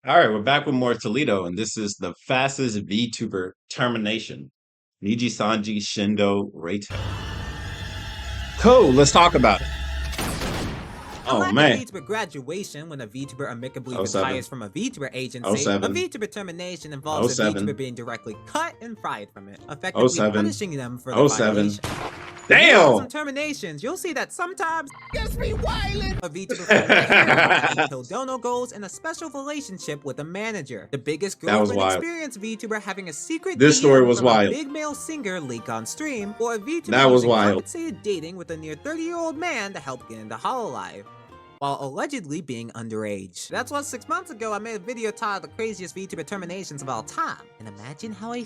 All right, we're back with more Toledo, and this is the fastest VTuber termination. Nijisanji Shindo Raito. Cool, let's talk about it. Oh Unlike a man. VTuber graduation, when a VTuber amicably Oh seven. retires from a VTuber Oh agency, a seven. VTuber termination Oh involves a seven. VTuber being directly cut and fired from it, Oh effectively seven. punishing them for Oh the seven. violation. Damn! Some terminations, you'll see that sometimes gets me violent. A VTuber from Hildono goals in a special relationship with a manager. The biggest That was girlfriend wild. experience VTuber having a secret This story was from wild. a big male singer leak on stream, or a VTuber That was using wild. compensated dating with a near 30-year-old man to help get into Hololive, while allegedly being underage. That's why 6 months ago I made a video titled The Craziest VTuber Terminations of All Time. And imagine how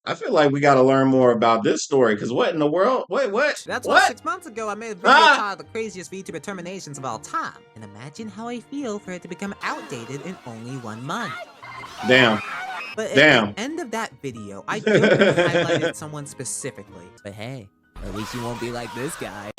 I feel like we got to learn more about this story, because what in the world? Wait, what? That's what? why 6 months ago I made a video titled The Craziest VTuber Terminations of All Time. And imagine how I feel for it to become outdated in only 1 month. Damn. But at Damn. the end of that video, I joked and highlighted someone specifically. But hey, at least you won't be like this guy.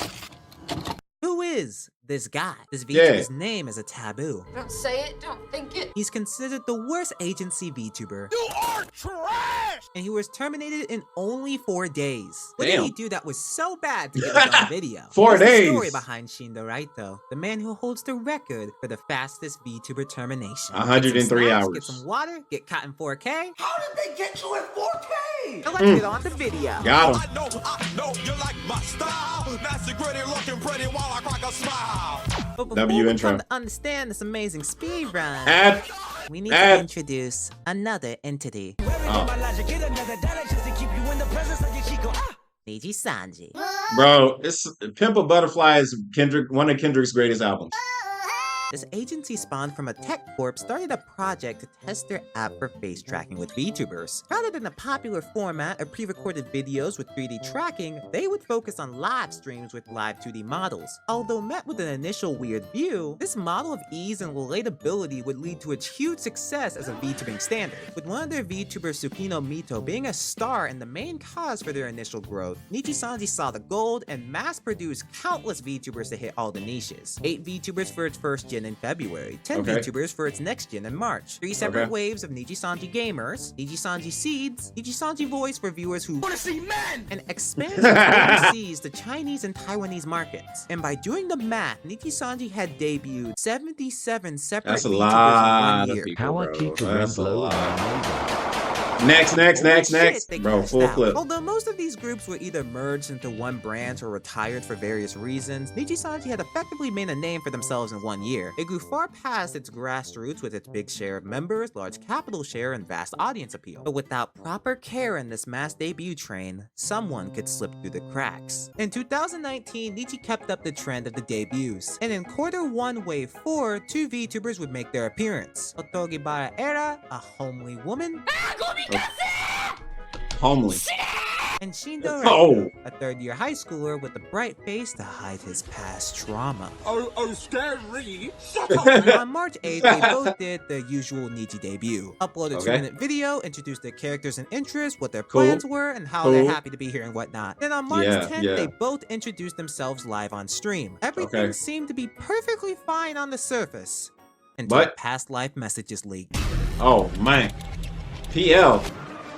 Who is this guy? This VTuber's name is a taboo. Don't say it, don't think it. He's considered the worst agency VTuber. You are trash! And he was terminated in only 4 days. What did he do that was so bad to get his own video? 4 days! The story behind Shindo Raito, the man who holds the record for the fastest VTuber termination. 103 hours. Get some water, get caught in 4K. How did they get you in 4K? Now let's get on the video. Got him. I know you like my style. Nasty, gritty, looking pretty while I crack a smile. But before W we intro. come to understand this amazing speed run, Add. we need to introduce another entity. Nijisanji. Bro, it's Pimp a Butterfly is one of Kendrick's greatest albums. This agency spawned from a tech corp started a project to test their app for face tracking with VTubers. Rather than a popular format of pre-recorded videos with 3D tracking, they would focus on live streams with live 2D models. Although met with an initial weird view, this model of ease and relatability would lead to its huge success as a VTubing standard, with one of their VTubers, Tsukino Mito, being a star and the main cause for their initial growth. Nijisanji saw the gold and mass-produced countless VTubers to hit all the niches. 8 VTubers for its first gen in February, 10 VTubers for its next gen in March, 3 separate waves of Nijisanji gamers, Nijisanji seeds, Nijisanji voice for viewers who wanna see men, and expands overseas to Chinese and Taiwanese markets. And by doing the math, Nijisanji had debuted 77 separate That's a VTubers lot in 1 of year. people, bro. That's a lot. Next. Bro, full clip. Although most of these groups were either merged into one branch or retired for various reasons, Nijisanji had effectively made a name for themselves in 1 year. It grew far past its grassroots with its big share of members, large capital share, and vast audience appeal. But without proper care in this mass debut train, someone could slip through the cracks. In 2019, Niji kept up the trend of the debuts, and in Q1 Wave 4, 2 VTubers would make their appearance. Otogibara Era, a homely woman, Homely. and Shindo Oh. Raito, a third-year high schooler with a bright face to hide his past trauma. Oh, scary. And on March 8th, they both did their usual Niji debut. Uploaded a 2-minute video, introduced their characters and interests, what their plans were, and how they're happy to be here and whatnot. Then on March 10th, they both introduced themselves live on stream. Everything seemed to be perfectly fine on the surface, until past life messages leaked. Oh, man. PL.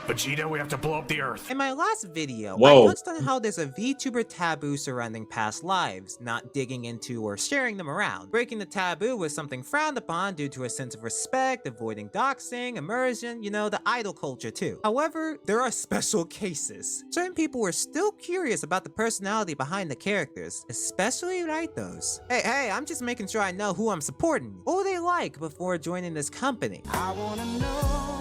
Vegeta, we have to blow up the Earth. In my last video, I touched on how there's a VTuber taboo surrounding past lives, not digging into or sharing them around. Breaking the taboo was something frowned upon due to a sense of respect, avoiding doxing, immersion, you know, the idol culture too. However, there are special cases. Certain people were still curious about the personality behind the characters, especially Raito's. Hey, I'm just making sure I know who I'm supporting. What were they like before joining this company? I wanna know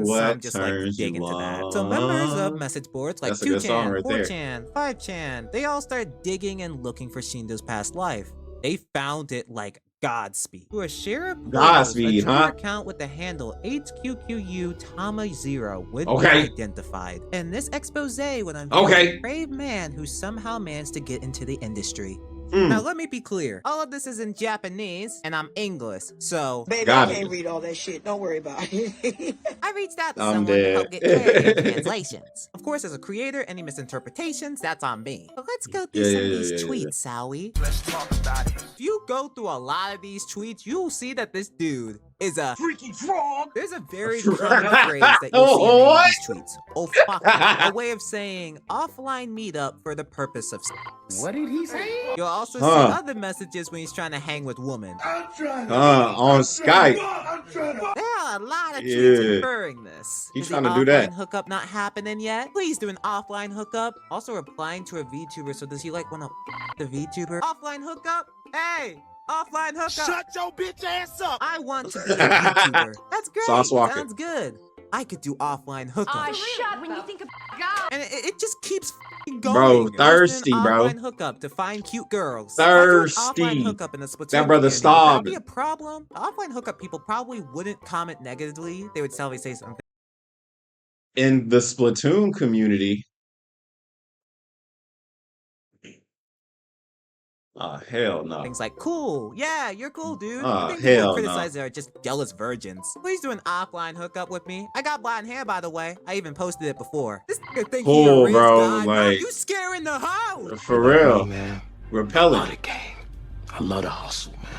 what just turns dig you into on. that. So members of message boards like That's a good song 2chan, right there. 4chan, 5chan, they all started digging and looking for Shindo's past life. They found it like Godspeed. Through a share of Godspeed, a Twitter huh? account with the handle HQQU0 would be Okay. identified. And this expose would unveil a brave man who somehow managed to get into the industry. Now let me be clear. All of this is in Japanese, and I'm English, so Baby, Got I it. can't read all that shit. Don't worry about it. I reached out to I'm someone to help dead. get clarity on translations. Of course, as a creator, any misinterpretations, that's on me. But let's go through some of these tweets, Sowie. Let's talk about it. If you go through a lot of these tweets, you'll see that this dude is a Freaky frog. There's a very common phrase that you'll see in many of these tweets. Oh, fuck. A way of saying offline meetup for the purpose of sex. What did he say? You'll also see other messages when he's trying to hang with women. On Skype. There are a lot of tweets referring this. He's Is trying the to do that. offline hookup not happening yet? Please do an offline hookup. Also replying to a VTuber, so does he like wanna the VTuber? Offline hookup? Hey! Offline hookup! Shut your bitch ass up. I want to be a VTuber. That's great. Sauce Walker. Sounds good. I could do offline hookup. Shut when you think of God. And it just keeps f***ing going. Bro, Let's do an thirsty, bro. Offline hookup to find cute girls. Thirsty. Offline hookup in the Splatoon That brother community would probably starving. be a problem. The offline hookup people probably wouldn't comment negatively. They would probably say something. In the Splatoon community. Oh, hell no. Things like, cool, yeah, you're cool, dude. Oh, I think people hell who no. criticize it are just jealous virgins. Please do an offline hookup with me. I got blonde hair, by the way. I even posted it before. This nigga think he a Cool, rich bro, guy. Bro, like- you scaring the house. For real. Man, Repellent. game. I love the hustle, man.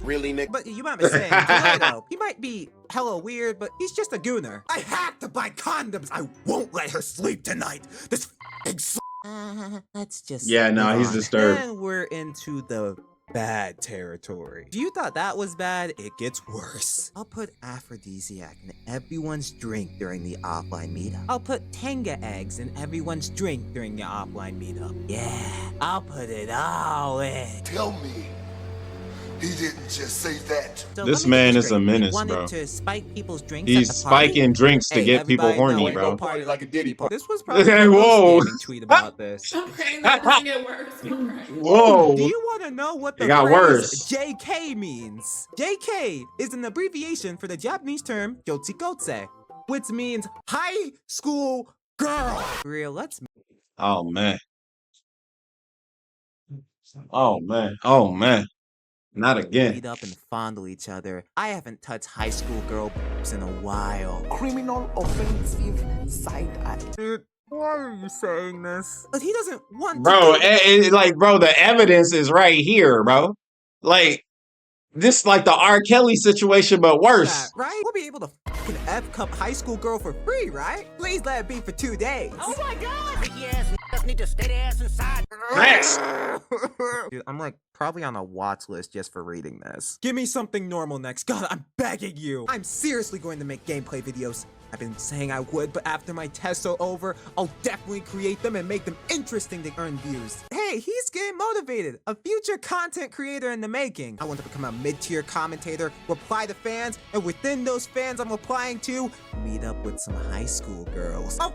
Really, Nick? But you might be saying, Raito, he might be hella weird, but he's just a gooner. I have to buy condoms. I won't let her sleep tonight. This f***ing let's just Yeah, no, move he's on. disturbed. And we're into the bad territory. If you thought that was bad, it gets worse. I'll put aphrodisiac in everyone's drink during the offline meetup. I'll put Tenga eggs in everyone's drink during the offline meetup. Yeah, I'll put it all in. Tell me, he didn't just say that. So This let me man get is straight. a menace, He wanted bro. to spike people's drinks He's at the party. spiking drinks to Hey, get people everybody know horny, ain't bro. no party like a Diddy party. This was probably Hey, the whoa. most scathing tweet about this. I'm praying that doesn't get worse. Whoa. Do you want to know what the It got phrase worse. JK means? JK is an abbreviation for the Japanese term Yochikotse, which means high school girl. For real, let's Oh, man. Oh, man. Oh, man. Not again. meet up and fondle each other. I haven't touched high school girl boobs in a while. Criminal offensive side eye. Dude, why are you saying this? But he doesn't want Bro, to. like, bro, the evidence is right here, bro. Like, this like the R. Kelly situation, but worse. That, right? We'll be able to fucking F-cup high school girl for free, right? Please let it be for 2 days. Oh my God. Need to stay their ass inside. Facts. Dude, I'm like probably on a watch list just for reading this. Give me something normal next. God, I'm begging you. I'm seriously going to make gameplay videos. I've been saying I would, but after my tests are over, I'll definitely create them and make them interesting to earn views. Hey, he's getting motivated. A future content creator in the making. I want to become a mid-tier commentator, reply to fans, and within those fans I'm replying to, meet up with some high school girls. Oh,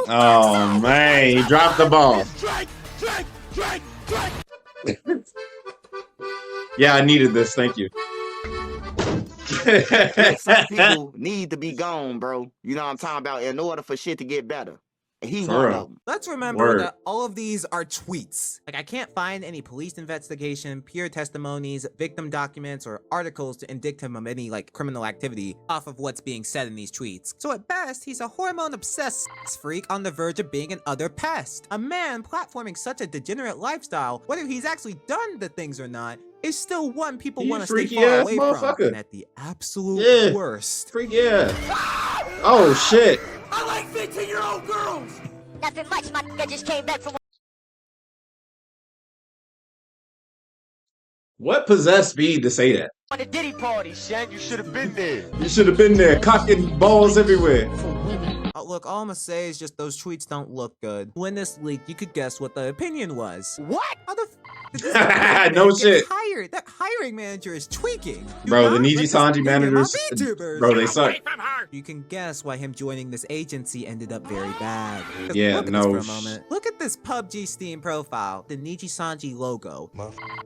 Oh, man. He dropped the ball. Yeah, I needed this. Thank you. Some people need to be gone, bro. You know what I'm talking about? In order for shit to get better. And he For one real. of them. Let's remember Word. that all of these are tweets. Like, I can't find any police investigation, peer testimonies, victim documents, or articles to indict him of any, like, criminal activity off of what's being said in these tweets. So at best, he's a hormone-obsessed sex freak on the verge of being an utter pest. A man platforming such a degenerate lifestyle, whether he's actually done the things or not, is still one people He want to stay freaky far ass away from. motherfucker. And at the absolute Yeah. worst, Freak yeah. Oh, shit. I like 15-year-old girls. Nothing much, my nigga just came back from What possessed Speed to say that? one of the Diddy parties. Shaq, you should have been there. You should have been there, cocking balls everywhere. look, all I'm gonna say is just those tweets don't look good. When this leaked, you could guess what the opinion was. What? How the f did this man No get shit. hired? That hiring manager is tweaking. Do Bro, the not let this Nijisanji nigga get my managers, VTubers. bro, they suck. You can guess why him joining this agency ended up very bad. 'Cause Yeah, look at no this for a moment. Look at this PUBG Steam profile, the Nijisanji logo.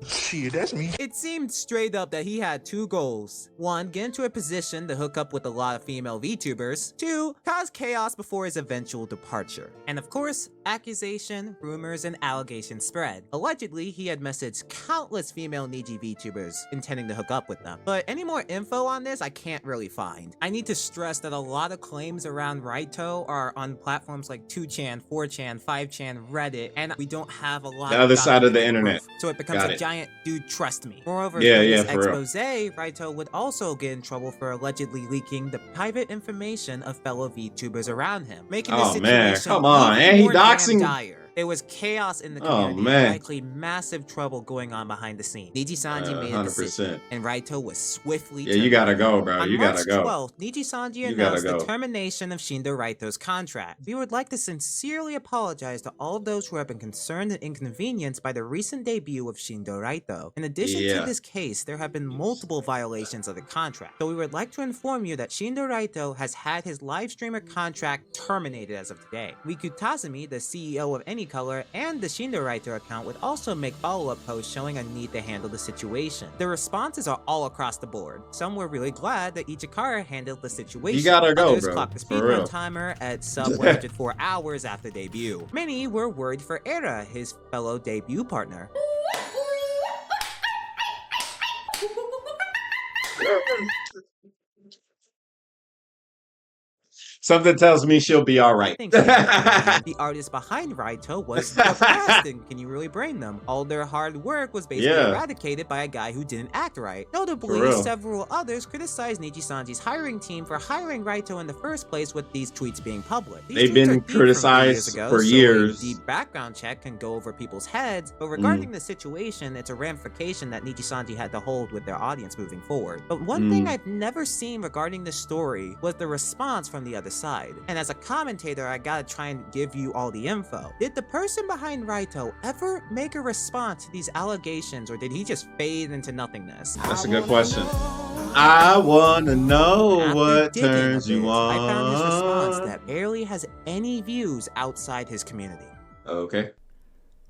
Shit, that's me. It seemed straight up that he had two goals. One, get into a position to hook up with a lot of female VTubers. Two, cause chaos before his eventual departure. And of course, accusation, rumors, and allegations spread. Allegedly, he had messaged countless female Niji VTubers intending to hook up with them. But any more info on this, I can't really find. I need to stress that a lot of claims around Raito are on platforms like 2chan, 4chan, 5chan, Reddit, and we don't have a lot The other side of the documented internet. proof. So it becomes Got a it. giant dude, trust me. Moreover, Yeah, through yeah, this for real. expose, Raito would also get in trouble for allegedly leaking the private information of fellow VTubers around him, making the Oh, situation man, come on, even and he more damn doxing- dire. There was chaos in the Oh, community, and man. likely massive trouble going on behind the scenes. Nijisanji made a 100%. decision, and Raito was swiftly Yeah, you gotta go, bro. On You March gotta go. 12th, Nijisanji You gotta announced the go. termination of Shindo Raito's contract. We would like to sincerely apologize to all those who have been concerned and inconvenienced by the recent debut of Shindo Raito. In addition Yeah. to this case, there have been multiple violations of the contract. So we would like to inform you that Shindo Raito has had his live streamer contract terminated as of today. Riku Tazumi, the CEO of Anycolor, and the Shindo Raito account would also make follow-up posts showing a need to handle the situation. The responses are all across the board. Some were really glad that Ichikara handled the situation. You gotta go, Others bro. clocked the For speedrun real. timer at sub 104 hours after debut. Many were worried for Era, his fellow debut partner. Something tells me she'll be all right. Thanks, the artist behind Raito was depressed, and can you really blame them? All their hard work was basically Yeah. eradicated by a guy who didn't act right. For Notably, real. several others criticized Nijisanji's hiring team for hiring Raito in the first place with these tweets being public. These They've tweets been are deep from criticized ago, for so years. a deep background check can go over people's heads, but regarding Mm. the situation, it's a ramification that Nijisanji had to hold with their audience moving forward. But one thing I've never seen regarding this story was the response from the other side. And as a commentator, I gotta try and give you all the info. Did the person behind Raito ever make a response to these allegations, or did he just fade into nothingness? That's a good question. I wanna know After what digging a turns you bit, I found his response on. that barely has any views outside his community. Okay.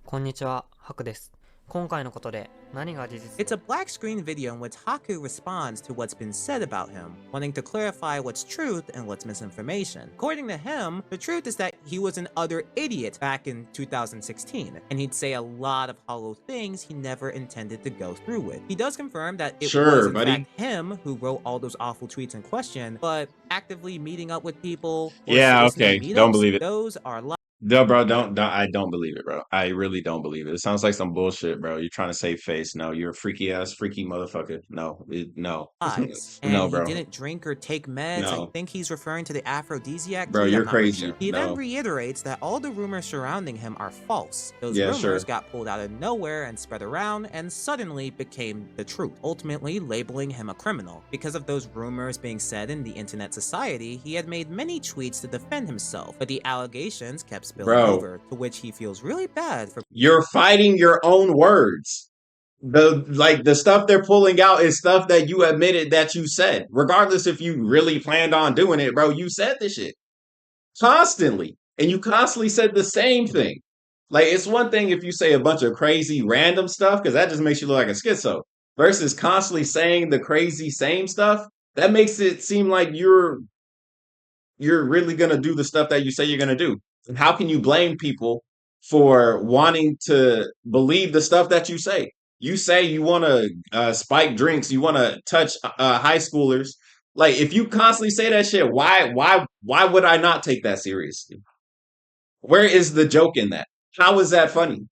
こんにちは、ハクです。今回のことで何が事実 It's a black screen video in which Haku responds to what's been said about him, wanting to clarify what's truth and what's misinformation. According to him, the truth is that he was an utter idiot back in 2016, and he'd say a lot of hollow things he never intended to go through with. He does confirm that it Sure, was in buddy. fact him who wrote all those awful tweets in question, but actively meeting up with people or Yeah, soliciting okay. Don't meetups, believe it. those are lies. No, bro, I don't believe it, bro. I really don't believe it. It sounds like some bullshit, bro. You're trying to save face. No, you're a freaky motherfucker. No, no. And No, bro. he didn't drink or take meds. No. I think he's referring to the aphrodisiac. Bro, tea, you're I'm not really crazy. sure. He No. then reiterates that all the rumors surrounding him are false. Those Yeah, rumors sure. got pulled out of nowhere and spread around and suddenly became the truth, ultimately labeling him a criminal. Because of those rumors being said in the internet society, he had made many tweets to defend himself, but the allegations kept spilling Bro. over, to which he feels really bad for. You're fighting your own words. The stuff they're pulling out is stuff that you admitted that you said. Regardless if you really planned on doing it, bro, you said this shit constantly. And you constantly said the same thing. Like, it's one thing if you say a bunch of crazy random stuff, because that just makes you look like a schizo. Versus constantly saying the crazy same stuff, that makes it seem like you're really gonna do the stuff that you say you're gonna do. And how can you blame people for wanting to believe the stuff that you say? You say you want to spike drinks, you want to touch high schoolers. Like, if you constantly say that shit, why would I not take that seriously? Where is the joke in that? How is that funny?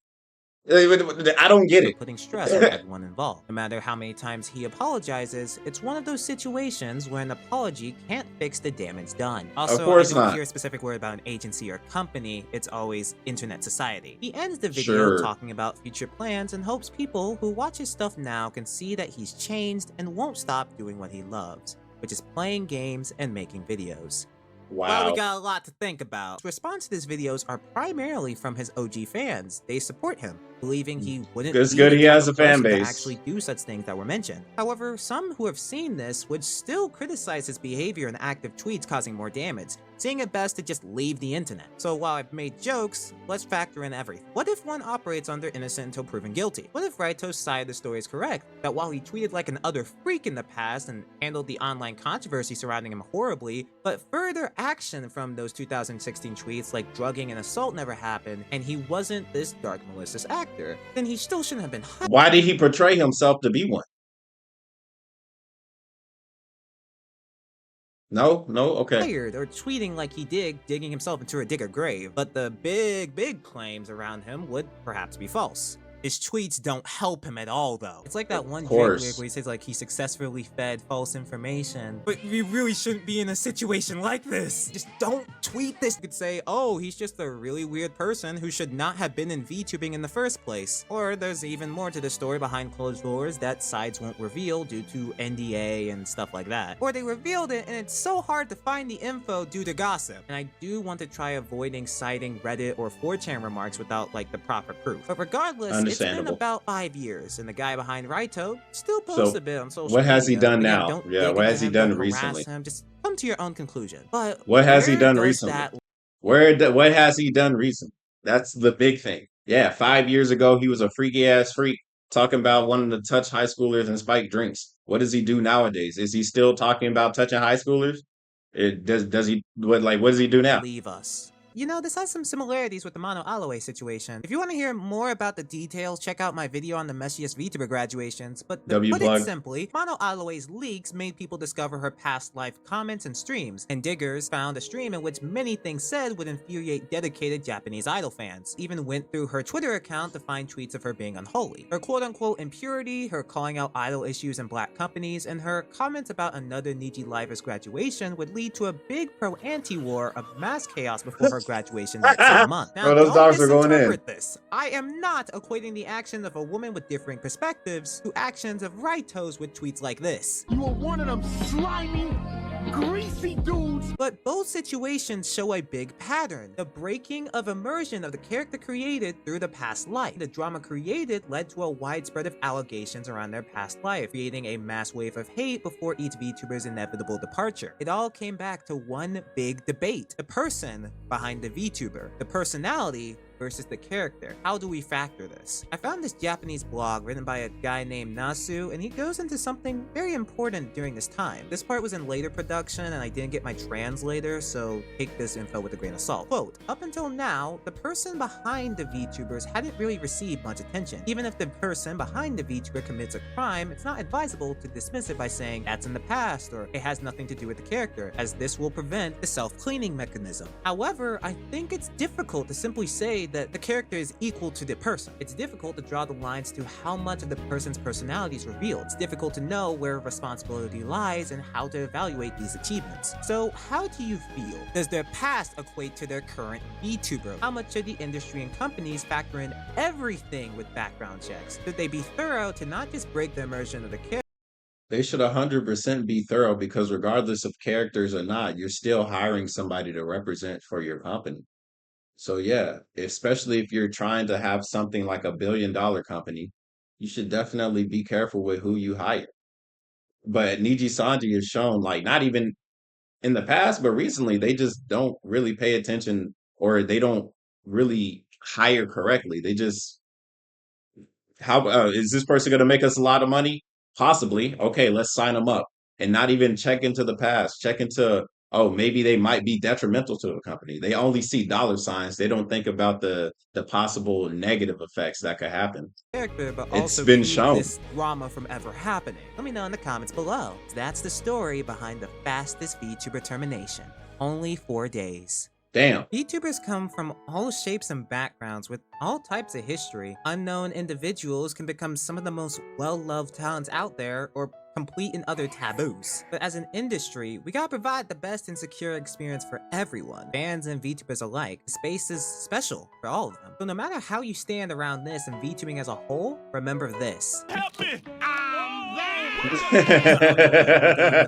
I don't get it. Putting stress on everyone involved. No matter how many times he apologizes, it's one of those situations where an apology can't fix the damage done. Also, course I don't not. hear a specific word about an agency or company, it's always internet society. He ends the video Sure. talking about future plans and hopes people who watch his stuff now can see that he's changed and won't stop doing what he loves, which is playing games and making videos. Well, Wow. we got a lot to think about. Response to his videos are primarily from his OG fans. They support him. believing he wouldn't It's be good the he type has of a fan person to base. actually do such things that were mentioned. However, some who have seen this would still criticize his behavior and active tweets causing more damage, seeing it best to just leave the internet. So while I've made jokes, let's factor in everything. What if one operates under innocent until proven guilty? What if Raito's side of the story is correct? That while he tweeted like an utter freak in the past and handled the online controversy surrounding him horribly, but further action from those 2016 tweets like drugging and assault never happened, and he wasn't this dark malicious actor, then he still shouldn't have been hired. Why did he portray himself to be one? No, okay. Or tweeting like he did, digging himself into a digger grave, but the big claims around him would perhaps be false. His tweets don't help him at all, though. It's like that one Drake lyric where he says like he successfully fed false information. But we really shouldn't be in a situation like this. Just don't tweet this. You could say, oh, he's just a really weird person who should not have been in VTubing in the first place. Or there's even more to the story behind closed doors that sides won't reveal due to NDA and stuff like that. Or they revealed it and it's so hard to find the info due to gossip. And I do want to try avoiding citing Reddit or 4chan remarks without like the proper proof. But regardless, it's been about 5 years, and the guy behind Raito still posts a bit on social media. What has he done Again, now? don't Yeah, dig what into has he him, done don't harass recently? him, just come to your own conclusion. But What has he where done does recently? that What has he done recently? That's the big thing. Yeah, 5 years ago, he was a freaky ass freak talking about wanting to touch high schoolers and spike drinks. What does he do nowadays? Is he still talking about touching high schoolers? Does he what does he do now? leave us? You know, this has some similarities with the Mono Aloe situation. If you want to hear more about the details, check out my video on the messiest VTuber graduations. But to put it simply, Mono Aloe's leaks made people discover her past life comments and streams, and diggers found a stream in which many things said would infuriate dedicated Japanese idol fans. Even went through her Twitter account to find tweets of her being unholy. Her quote-unquote impurity, her calling out idol issues in black companies, and her comments about another Niji liver's graduation would lead to a big pro-anti war of mass chaos before her graduation that same month. Now, those don't dogs are going in. misinterpret this. I am not equating the actions of a woman with differing perspectives to actions of Raitos with tweets like this. You are one of them slimy, greasy dudes. But both situations show a big pattern. The breaking of immersion of the character created through the past life. The drama created led to a widespread of allegations around their past life, creating a mass wave of hate before each VTuber's inevitable departure. It all came back to one big debate. The person behind the VTuber. The personality versus the character. How do we factor this? I found this Japanese blog written by a guy named Nasu, and he goes into something very important during this time. This part was in later production, and I didn't get my translator, so take this info with a grain of salt. Quote, up until now, the person behind the VTubers hadn't really received much attention. Even if the person behind the VTuber commits a crime, it's not advisable to dismiss it by saying that's in the past, or it has nothing to do with the character, as this will prevent the self-cleaning mechanism. However, I think it's difficult to simply say that the character is equal to the person. It's difficult to draw the lines to how much of the person's personality is revealed. It's difficult to know where responsibility lies and how to evaluate these achievements. So how do you feel? Does their past equate to their current VTuber? How much should the industry and companies factor in everything with background checks? Should they be thorough to not just break the immersion of the character? They should 100% be thorough, because regardless of characters or not, you're still hiring somebody to represent for your company. So yeah, especially if you're trying to have something like $1 billion company, you should definitely be careful with who you hire. But Nijisanji has shown, like, not even in the past, but recently, they just don't really pay attention, or they don't really hire correctly. They just, how is this person going to make us a lot of money? Possibly. Okay, let's sign them up, and not even check into the past. Check into, oh, maybe they might be detrimental to a company. They only see dollar signs. They don't think about the possible negative effects that could happen. Character, but It's also been keep shown. this drama from ever happening. Let me know in the comments below. That's the story behind the fastest VTuber termination. Only 4 days. Damn. VTubers come from all shapes and backgrounds with all types of history. Unknown individuals can become some of the most well-loved talents out there, or complete in other taboos. But as an industry, we gotta provide the best and secure experience for everyone, fans and VTubers alike. The space is special for all of them. So no matter how you stand around this and VTubing as a whole, remember this. Help me!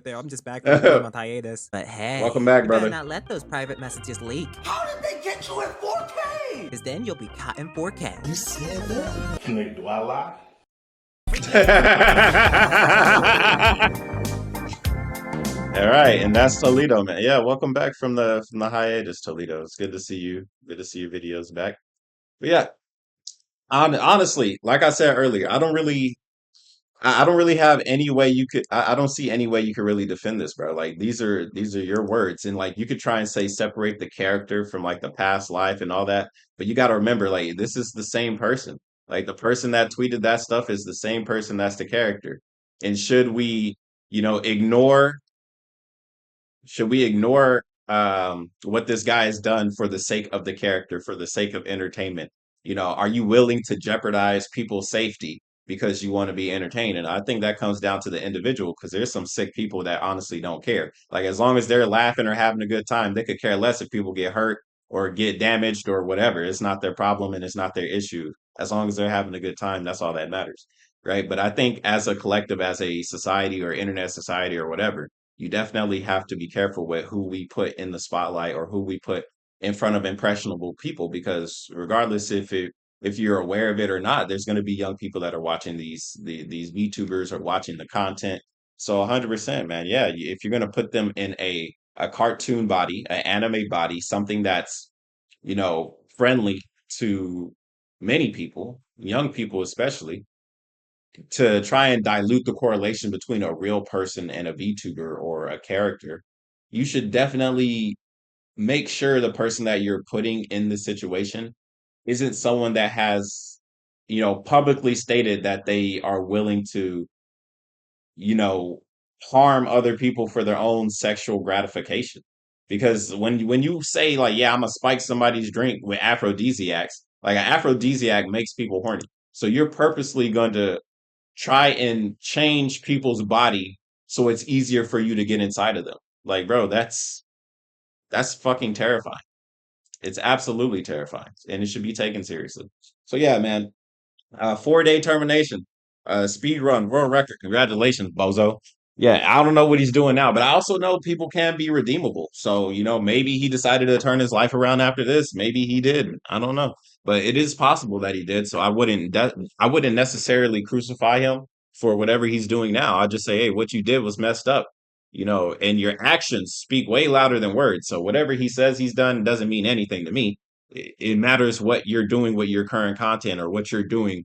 I'm just back from a month hiatus. But hey, Welcome back, you brother. better not let those private messages leak. How did they get you in 4K? Because then you'll be caught in 4K. You said that? Nick, do I lie? All right, and that's Toledo, man. Yeah, welcome back from the hiatus, Toledo. It's good to see you. Good to see your videos back. But yeah, honestly, like I said earlier, I don't really have any way you could. I don't see any way you could really defend this, bro. Like these are your words, and like you could try and say separate the character from like the past life and all that, but you got to remember, like this is the same person. Like the person that tweeted that stuff is the same person that's the character. And ignore should we ignore what this guy has done for the sake of the character, for the sake of entertainment? Are you willing to jeopardize people's safety because you want to be entertained? And I think that comes down to the individual because there's some sick people that honestly don't care. Like as long as they're laughing or having a good time, they could care less if people get hurt or get damaged or whatever. It's not their problem and it's not their issue. As long as they're having a good time, that's all that matters. Right. But I think as a collective, as a society or internet society or whatever, you definitely have to be careful with who we put in the spotlight or who we put in front of impressionable people because regardless if you're aware of it or not, there's going to be young people that are watching these VTubers or watching the content. So 100%, man. Yeah, if you're going to put them in a cartoon body, an anime body, something that's, friendly to many people, young people especially, to try and dilute the correlation between a real person and a VTuber or a character, you should definitely make sure the person that you're putting in the situation isn't someone that has, publicly stated that they are willing to, you know, harm other people for their own sexual gratification. Because when you say like, yeah, I'm gonna spike somebody's drink with aphrodisiacs, like an aphrodisiac makes people horny. So you're purposely going to try and change people's body so it's easier for you to get inside of them. Like, bro, that's fucking terrifying. It's absolutely terrifying, and it should be taken seriously. So yeah, man, 4-day termination, speed run, world record. Congratulations, bozo. Yeah, I don't know what he's doing now, but I also know people can be redeemable. So, maybe he decided to turn his life around after this. Maybe he did. I don't know. But it is possible that he did. So I wouldn't necessarily crucify him for whatever he's doing now. I just say, hey, what you did was messed up. And your actions speak way louder than words. So whatever he says he's done doesn't mean anything to me. It matters what you're doing with your current content or what you're doing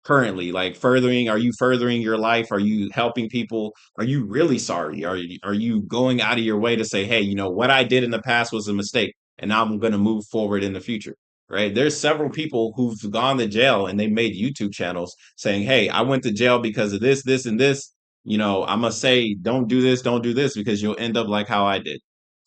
currently, like are you furthering your life? Are you helping people? Are you really sorry? Are you going out of your way to say, hey, what I did in the past was a mistake and now I'm going to move forward in the future? Right? There's several people who've gone to jail and they made YouTube channels saying, hey, I went to jail because of this and this. I'm gonna say don't do this because you'll end up like how I did.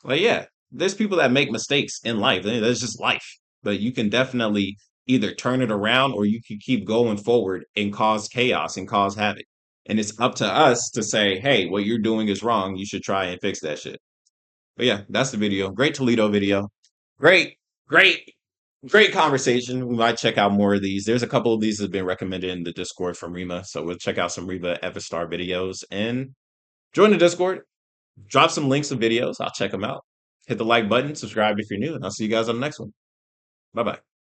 Like, yeah, there's people that make mistakes in life. That's just life. But you can definitely either turn it around or you can keep going forward and cause chaos and cause havoc. And it's up to us to say, hey, what you're doing is wrong. You should try and fix that shit. But yeah, that's the video. Great Toledo video. Great, great, great conversation. We might check out more of these. There's a couple of these that have been recommended in the Discord from Rima. So we'll check out some Rima Evistar videos and join the Discord. Drop some links of videos. I'll check them out. Hit the like button, subscribe if you're new, and I'll see you guys on the next one. Bye bye.